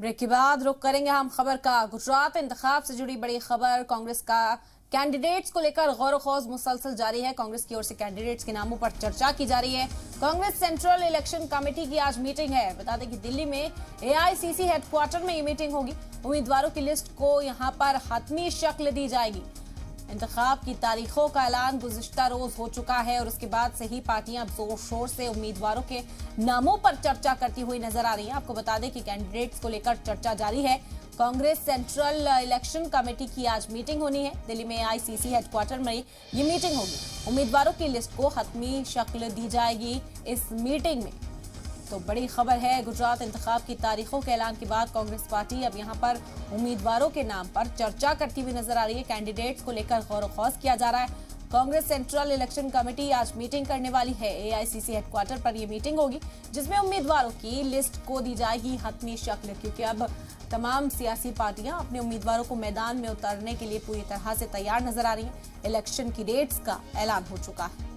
Break के बाद रुख करेंगे हम खबर का। गुजरात इंतखाब से जुड़ी बड़ी खबर। कांग्रेस का कैंडिडेट्स को लेकर गौर खौज मुसलसल जारी है। कांग्रेस की ओर से कैंडिडेट्स के नामों पर चर्चा की जा रही है। कांग्रेस सेंट्रल इलेक्शन कमेटी की आज मीटिंग है। बता दें कि दिल्ली में एआईसीसी हेडक्वार्टर में ये मीटिंग होगी। उम्मीदवारों की लिस्ट को यहां पर हतमी शक्ल दी जाएगी। इंतखाब की तारीखों का ऐलान गुज़िश्ता रोज हो चुका है और उसके बाद से ही पार्टियां जोर शोर से उम्मीदवारों के नामों पर चर्चा करती हुई नजर आ रही हैं। आपको बता दें कि कैंडिडेट्स को लेकर चर्चा जारी है। कांग्रेस सेंट्रल इलेक्शन कमेटी की आज मीटिंग होनी है। दिल्ली में एआईसीसी हेडक्वार्टर में ये मीटिंग होगी। उम्मीदवारों की लिस्ट को हतमी शक्ल दी जाएगी इस मीटिंग में। तो बड़ी खबर है। गुजरात इंतखाब की तारीखों के ऐलान के बाद कांग्रेस पार्टी अब यहां पर उम्मीदवारों के नाम पर चर्चा करती हुई नजर आ रही है। कैंडिडेट्स को लेकर गौर खौज किया जा रहा है। कांग्रेस सेंट्रल इलेक्शन कमेटी आज मीटिंग करने वाली है। एआईसीसी हेडक्वार्टर पर यह मीटिंग होगी जिसमें उम्मीदवारों की लिस्ट को दी जाएगी हतमी शक्ल, क्योंकि अब तमाम सियासी पार्टियां अपने उम्मीदवारों को मैदान में उतारने के लिए पूरी तरह से तैयार नजर आ रही हैं। इलेक्शन की डेट्स का ऐलान हो चुका है।